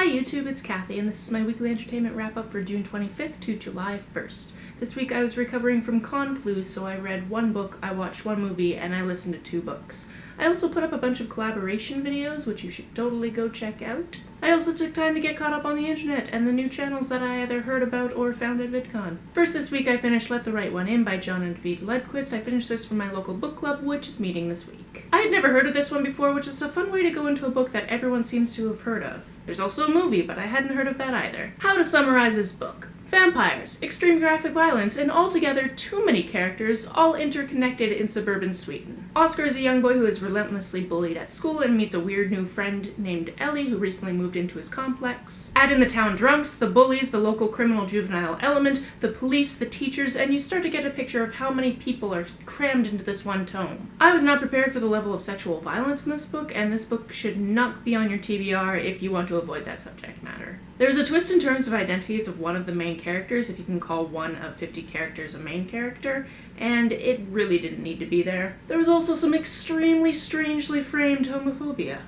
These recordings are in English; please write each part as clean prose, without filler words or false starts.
Hi YouTube, it's Kathy, and this is my weekly entertainment wrap-up for June 25th to July 1st. This week I was recovering from con flu, so I read one book, I watched one movie, and I listened to 2 books. I also put up a bunch of collaboration videos, which you should totally go check out. I also took time to get caught up on the internet and the new channels that I either heard about or found at VidCon. First this week I finished Let the Right One In by John and David Ledquist. I finished this from my local book club, which is meeting this week. I had never heard of this one before, which is a fun way to go into a book that everyone seems to have heard of. There's also a movie, but I hadn't heard of that either. How to summarize this book. Vampires, extreme graphic violence, and altogether too many characters, all interconnected in suburban Sweden. Oscar is a young boy who is relentlessly bullied at school and meets a weird new friend named Ellie who recently moved into his complex. Add in the town drunks, the bullies, the local criminal juvenile element, the police, the teachers, and you start to get a picture of how many people are crammed into this one tome. I was not prepared for the level of sexual violence in this book, and this book should not be on your TBR if you want to avoid that subject matter. There's a twist in terms of identities of one of the main characters, if you can call one of 50 characters a main character, and it really didn't need to be there. There was also some extremely strangely framed homophobia.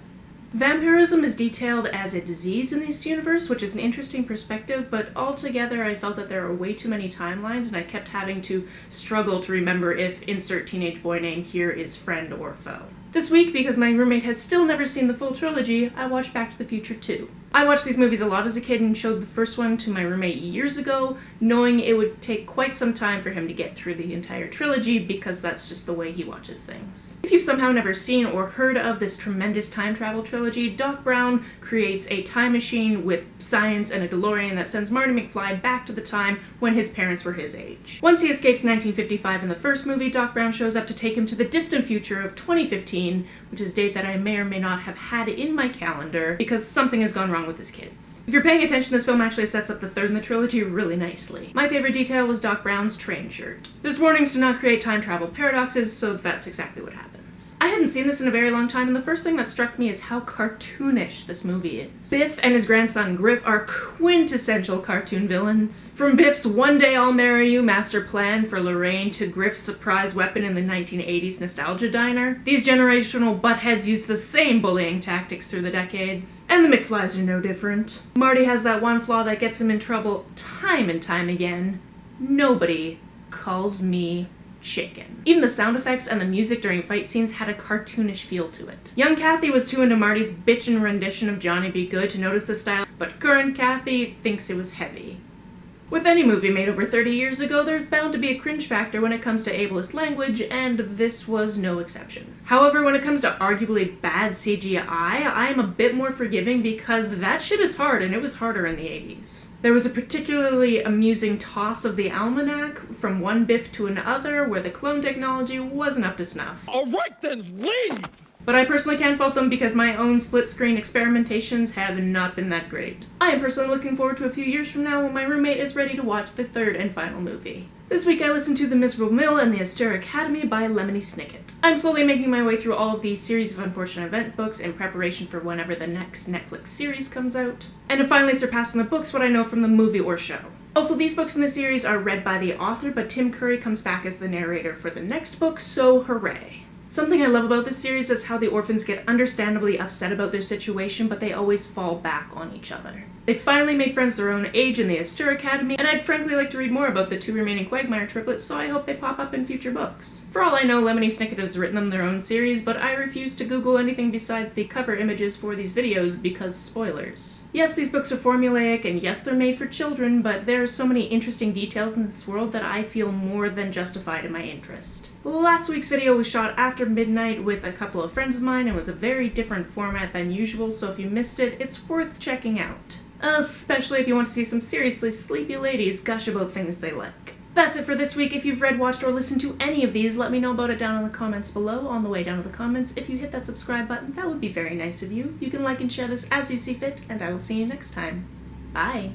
Vampirism is detailed as a disease in this universe, which is an interesting perspective, but altogether I felt that there are way too many timelines, and I kept having to struggle to remember if insert teenage boy name here is friend or foe. This week, because my roommate has still never seen the full trilogy, I watched Back to the Future 2. I watched these movies a lot as a kid and showed the first one to my roommate years ago, knowing it would take quite some time for him to get through the entire trilogy because that's just the way he watches things. If you've somehow never seen or heard of this tremendous time travel trilogy, Doc Brown creates a time machine with science and a DeLorean that sends Marty McFly back to the time when his parents were his age. Once he escapes 1955 in the first movie, Doc Brown shows up to take him to the distant future of 2015, which is a date that I may or may not have had in my calendar because something has gone wrong with his kids. If you're paying attention, this film actually sets up the third in the trilogy really nicely. My favorite detail was Doc Brown's train shirt. There's warnings to not create time travel paradoxes, so that's exactly what happens. I hadn't seen this in a very long time, and the first thing that struck me is how cartoonish this movie is. Biff and his grandson Griff are quintessential cartoon villains. From Biff's "one day I'll marry you" master plan for Lorraine to Griff's surprise weapon in the 1980s nostalgia diner, these generational buttheads use the same bullying tactics through the decades. And the McFlys are no different. Marty has that one flaw that gets him in trouble time and time again. Nobody calls me chicken. Even the sound effects and the music during fight scenes had a cartoonish feel to it. Young Kathy was too into Marty's bitchin' rendition of Johnny Be Good to notice the style, but current Kathy thinks it was heavy. With any movie made over 30 years ago, there's bound to be a cringe factor when it comes to ableist language, and this was no exception. However, when it comes to arguably bad CGI, I'm a bit more forgiving because that shit is hard, and it was harder in the 80s. There was a particularly amusing toss of the almanac from one Biff to another where the clone technology wasn't up to snuff. Alright then, leave! But I personally can't fault them because my own split-screen experimentations have not been that great. I am personally looking forward to a few years from now when my roommate is ready to watch the third and final movie. This week I listened to The Miserable Mill and The Austere Academy by Lemony Snicket. I'm slowly making my way through all of these series of unfortunate event books in preparation for whenever the next Netflix series comes out, and have finally surpassed in the books what I know from the movie or show. Also, these books in the series are read by the author, but Tim Curry comes back as the narrator for the next book, so hooray. Something I love about this series is how the orphans get understandably upset about their situation, but they always fall back on each other. They finally made friends their own age in the Austere Academy, and I'd frankly like to read more about the 2 remaining Quagmire triplets, so I hope they pop up in future books. For all I know, Lemony Snicket has written them their own series, but I refuse to Google anything besides the cover images for these videos because spoilers. Yes, these books are formulaic, and yes, they're made for children, but there are so many interesting details in this world that I feel more than justified in my interest. Last week's video was shot after midnight with a couple of friends of mine and was a very different format than usual, so if you missed it, it's worth checking out. Especially if you want to see some seriously sleepy ladies gush about things they like. That's it for this week. If you've read, watched, or listened to any of these, let me know about it down in the comments below. On the way down to the comments, if you hit that subscribe button, that would be very nice of you. You can like and share this as you see fit, and I will see you next time. Bye!